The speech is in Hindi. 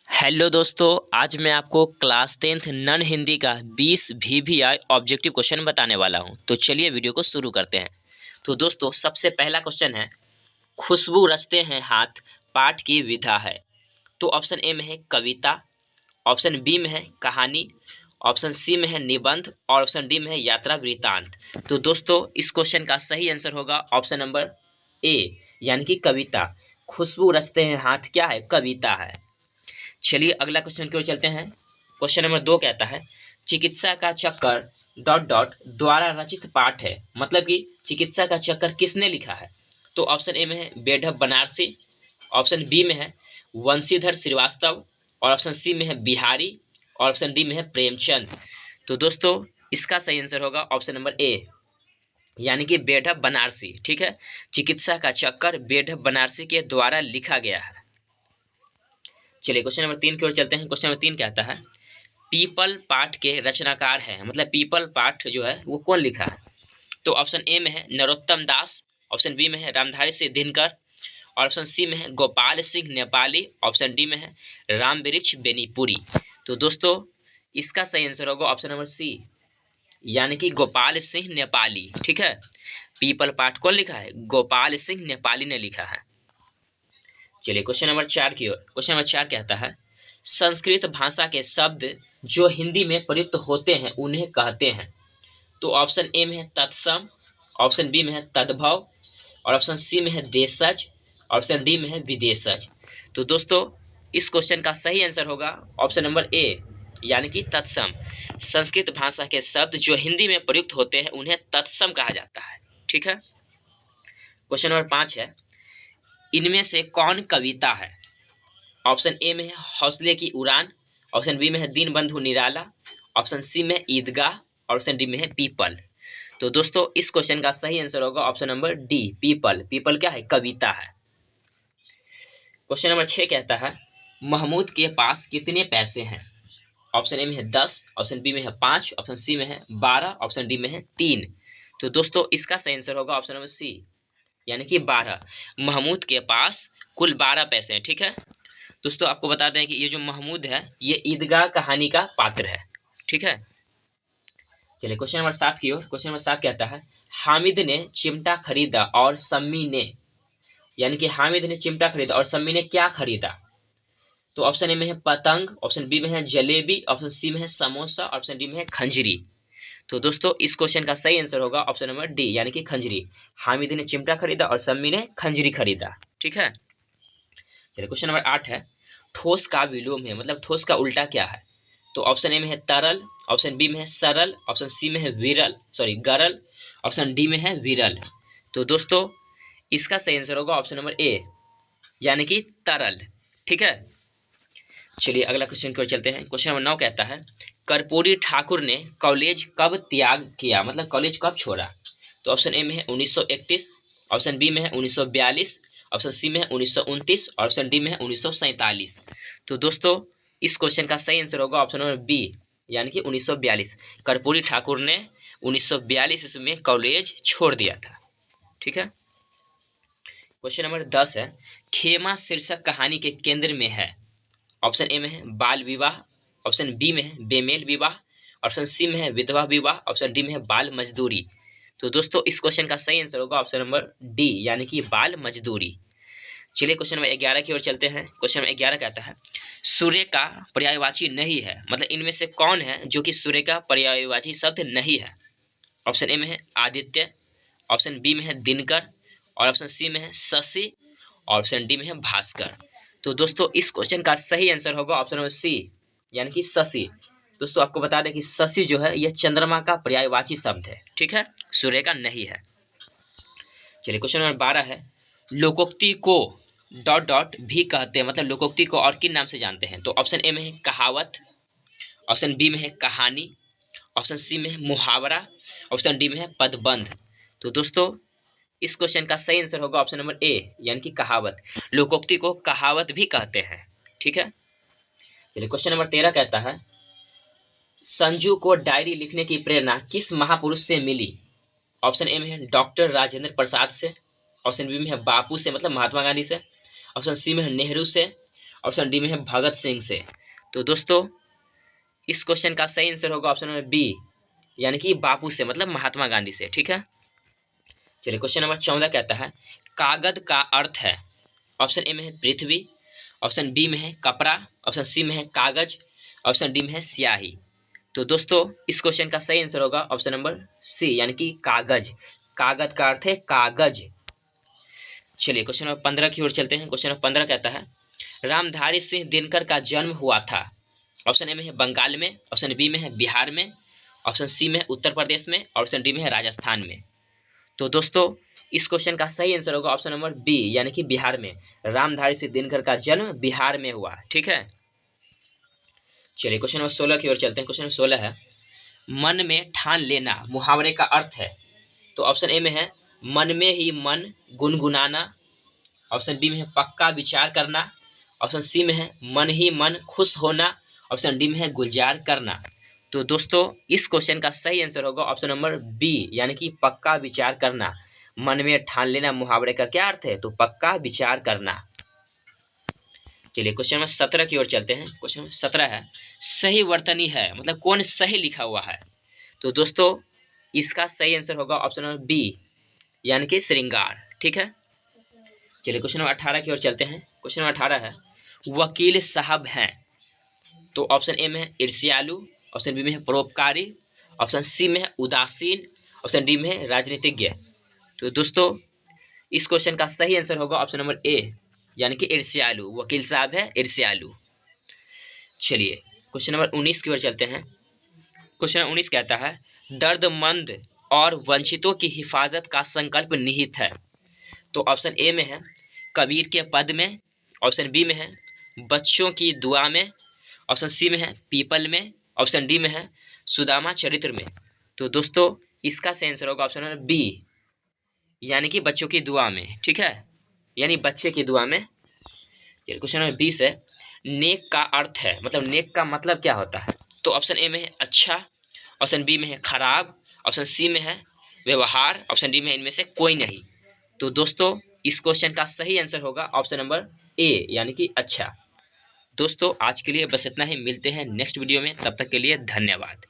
हेलो दोस्तों, आज मैं आपको क्लास 10th नन हिंदी का 20 VVI ऑब्जेक्टिव क्वेश्चन बताने वाला हूं। तो चलिए वीडियो को शुरू करते हैं। तो दोस्तों, सबसे पहला क्वेश्चन है, खुशबू रचते हैं हाथ पाठ की विधा है। तो ऑप्शन ए में है कविता, ऑप्शन बी में है कहानी, ऑप्शन सी में है निबंध और ऑप्शन डी में है यात्रा वृत्तांत। तो दोस्तों, इस क्वेश्चन का सही आंसर होगा ऑप्शन नंबर ए, यानी कि कविता। खुशबू रचते हैं हाथ क्या है? कविता है। चलिए अगला क्वेश्चन की ओर चलते हैं। क्वेश्चन नंबर 2 कहता है, चिकित्सा का चक्कर डॉट डॉट द्वारा रचित पाठ है। मतलब कि चिकित्सा का चक्कर किसने लिखा है? तो ऑप्शन ए में है बेढब बनारसी, ऑप्शन बी में है वंशीधर श्रीवास्तव और ऑप्शन सी में है बिहारी और ऑप्शन डी में है प्रेमचंद। तो दोस्तों, इसका सही आंसर होगा ऑप्शन नंबर ए, यानी कि बेढब बनारसी। ठीक है, चिकित्सा का चक्कर बेढब बनारसी के द्वारा लिखा गया है। चलिए क्वेश्चन नंबर 3 की ओर चलते हैं। क्वेश्चन नंबर 3 कहता है, पीपल पाठ के रचनाकार है। मतलब पीपल पाठ जो है वो कौन लिखा है? तो ऑप्शन ए में है नरोत्तम दास, ऑप्शन बी में है रामधारी सिंह दिनकर और ऑप्शन सी में है गोपाल सिंह नेपाली, ऑप्शन डी में है राम वृक्ष बेनीपुरी। तो दोस्तों, इसका सही आंसर होगा ऑप्शन नंबर सी, यानी कि गोपाल सिंह नेपाली। ठीक है, पीपल पाठ कौन लिखा है? गोपाल सिंह नेपाली ने लिखा है। चलिए क्वेश्चन नंबर 4 की ओर। क्वेश्चन नंबर 4 कहता है, संस्कृत भाषा के शब्द जो हिंदी में प्रयुक्त होते हैं उन्हें कहते हैं। तो ऑप्शन ए में है तत्सम, ऑप्शन बी में है तद्भव और ऑप्शन सी में है देशज, ऑप्शन डी में है विदेशज। तो दोस्तों, इस क्वेश्चन का सही आंसर होगा ऑप्शन नंबर ए, यानी कि तत्सम। संस्कृत भाषा के शब्द जो हिंदी में प्रयुक्त होते हैं उन्हें तत्सम कहा जाता है। ठीक है, क्वेश्चन नंबर 5 है, इनमें से कौन कविता है? ऑप्शन ए में है हौसले की उड़ान, ऑप्शन बी में है दीनबंधु निराला, ऑप्शन सी में ईदगाह और ऑप्शन डी में है पीपल। तो दोस्तों, इस क्वेश्चन का सही आंसर होगा option number D, people. People क्या है? कविता है। क्वेश्चन नंबर 6 कहता है, महमूद के पास कितने पैसे हैं? ऑप्शन ए में है 10, ऑप्शन बी में है 5, ऑप्शन सी में है 12, ऑप्शन डी में है 3। तो दोस्तों, इसका सही आंसर होगा ऑप्शन नंबर सी, यानी कि 12। महमूद के पास कुल 12 पैसे हैं। ठीक है दोस्तों, आपको बता दें कि ये जो महमूद है ये ईदगाह कहानी का पात्र है। ठीक है, चलिए क्वेश्चन नंबर 7 की ओर। क्वेश्चन नंबर 7 कहता है, हामिद ने चिमटा खरीदा और सम्मी ने, यानी कि हामिद ने चिमटा खरीदा और सम्मी ने क्या खरीदा? तो ऑप्शन ए में है पतंग, ऑप्शन बी में है जलेबी, ऑप्शन सी में है समोसा, ऑप्शन डी में है खंजरी। तो दोस्तों, इस क्वेश्चन का सही आंसर होगा ऑप्शन नंबर डी, यानी कि खंजरी। हामिद ने चिमटा खरीदा और सम्मी ने खंजरी खरीदा। ठीक है, चलिए क्वेश्चन नंबर 8 है, ठोस का विलोम है। मतलब ठोस का उल्टा क्या है? तो ऑप्शन ए में है तरल, ऑप्शन बी में है सरल, ऑप्शन सी में है गरल, ऑप्शन डी में है विरल। तो दोस्तों, इसका सही आंसर होगा ऑप्शन नंबर ए, यानी कि तरल। ठीक है, चलिए अगला क्वेश्चन की ओर चलते हैं। क्वेश्चन नंबर 9 कहता है, कर्पूरी ठाकुर ने कॉलेज कब त्याग किया? मतलब कॉलेज कब छोड़ा? तो ऑप्शन ए में है 1931, ऑप्शन बी में है 1942, ऑप्शन सी में है 1929 और ऑप्शन डी में है 1947। तो दोस्तों, इस क्वेश्चन का सही आंसर होगा ऑप्शन नंबर बी, यानी कि 1942। कर्पूरी ठाकुर ने 1942 ईस्वी में कॉलेज छोड़ दिया था। ठीक है, क्वेश्चन नंबर 10 है, खेमा शीर्षक कहानी के केंद्र में है। ऑप्शन ए में है बाल विवाह, ऑप्शन बी में है बेमेल विवाह, ऑप्शन सी में है विधवा विवाह, ऑप्शन डी में है बाल मजदूरी। तो दोस्तों, इस क्वेश्चन का सही आंसर होगा ऑप्शन नंबर डी, यानी कि बाल मजदूरी। चलिए क्वेश्चन नंबर 11 की ओर चलते हैं। क्वेश्चन नंबर 11 कहता है, सूर्य का पर्यायवाची नहीं है। मतलब इनमें से कौन है जो कि सूर्य का पर्यायवाची शब्द नहीं है? ऑप्शन ए में है आदित्य, ऑप्शन बी में है दिनकर और ऑप्शन सी में है शशि और ऑप्शन डी में है भास्कर। तो दोस्तों, इस क्वेश्चन का सही आंसर होगा ऑप्शन नंबर सी, यानी कि शशि। दोस्तों, आपको बता दें कि शशि जो है यह चंद्रमा का पर्यायवाची शब्द है। ठीक है, सूर्य का नहीं है। चलिए क्वेश्चन नंबर 12 है, लोकोक्ति को डॉट डॉट भी कहते हैं। मतलब लोकोक्ति को और किन नाम से जानते हैं? तो ऑप्शन ए में है कहावत, ऑप्शन बी में है कहानी, ऑप्शन सी में है मुहावरा, ऑप्शन डी में है पदबंध। तो दोस्तों, इस क्वेश्चन का सही आंसर होगा ऑप्शन नंबर ए, यानी कि कहावत। लोकोक्ति को कहावत भी कहते हैं। ठीक है, चलिए क्वेश्चन नंबर 13 कहता है, संजू को डायरी लिखने की प्रेरणा किस महापुरुष से मिली? ऑप्शन ए में है डॉक्टर राजेंद्र प्रसाद से, ऑप्शन बी में है बापू से मतलब महात्मा गांधी से, ऑप्शन सी में है नेहरू से, ऑप्शन डी में है भगत सिंह से। तो दोस्तों इस क्वेश्चन का सही आंसर होगा ऑप्शन नंबर बी, यानी कि बापू से, मतलब महात्मा गांधी से। ठीक है, चलिए क्वेश्चन नंबर 14 कहता है कागज का अर्थ है। ऑप्शन ए में है पृथ्वी, ऑप्शन बी में है कपड़ा, ऑप्शन सी में है कागज, ऑप्शन डी में है स्याही। तो दोस्तों इस क्वेश्चन का सही आंसर होगा ऑप्शन नंबर सी, यानी कि कागज। कागज का अर्थ है कागज। चलिए क्वेश्चन नंबर 15 की ओर चलते हैं। क्वेश्चन नंबर 15 कहता है रामधारी सिंह दिनकर का जन्म हुआ था। ऑप्शन ए में है बंगाल में, ऑप्शन बी में है बिहार में, ऑप्शन सी में है उत्तर प्रदेश में, ऑप्शन डी में है राजस्थान में। तो दोस्तों इस क्वेश्चन का सही आंसर होगा ऑप्शन नंबर बी, यानी कि बिहार में। रामधारी सिंह दिनकर का जन्म बिहार में हुआ। ठीक है, चलिए क्वेश्चन नंबर 16 की ओर चलते हैं। क्वेश्चन नंबर 16 है मन में ठान लेना मुहावरे का अर्थ है। तो ऑप्शन ए में है मन में ही मन गुनगुनाना, ऑप्शन बी में है पक्का विचार करना, ऑप्शन सी में है मन ही मन खुश होना, ऑप्शन डी में है गुलजार करना। तो दोस्तों इस क्वेश्चन का सही आंसर होगा ऑप्शन नंबर बी, यानी कि पक्का विचार करना। मन में ठान लेना मुहावरे का क्या अर्थ है? तो पक्का विचार करना। चलिए क्वेश्चन नंबर 17 की ओर चलते हैं। क्वेश्चन नंबर 17 है सही वर्तनी है, मतलब कौन सही लिखा हुआ है? तो दोस्तों इसका सही आंसर होगा ऑप्शन नंबर बी, यानी कि श्रृंगार। ठीक है, चलिए क्वेश्चन नंबर 18 की ओर चलते हैं। क्वेश्चन नंबर 18 है वकील साहब हैं। तो ऑप्शन ए में है ईर्ष्यालु, ऑप्शन बी में है परोपकारी, ऑप्शन सी में है उदासीन, ऑप्शन डी में है राजनीतिज्ञ। तो दोस्तों इस क्वेश्चन का सही आंसर होगा ऑप्शन नंबर ए, यानी कि ईर्ष्यालु। वकील साहब है ईर्ष्यालु। चलिए क्वेश्चन नंबर 19 की ओर चलते हैं। क्वेश्चन नंबर 19 कहता है दर्दमंद और वंचितों की हिफाजत का संकल्प निहित है। तो ऑप्शन ए में है कबीर के पद में, ऑप्शन बी में है बच्चों की दुआ में, ऑप्शन सी में है पीपल में, ऑप्शन डी में है सुदामा चरित्र में। तो दोस्तों इसका सही आंसर होगा ऑप्शन नंबर बी, यानी कि बच्चों की दुआ में। ठीक है, यानी बच्चे की दुआ में। क्वेश्चन नंबर 20 है नेक का अर्थ है, मतलब नेक का मतलब क्या होता है? तो ऑप्शन ए में है अच्छा, ऑप्शन बी में है खराब, ऑप्शन सी में है व्यवहार, ऑप्शन डी में इनमें से कोई नहीं। तो दोस्तों इस क्वेश्चन का सही आंसर होगा ऑप्शन नंबर ए, यानी कि अच्छा। दोस्तों आज के लिए बस इतना ही, मिलते हैं नेक्स्ट वीडियो में, तब तक के लिए धन्यवाद।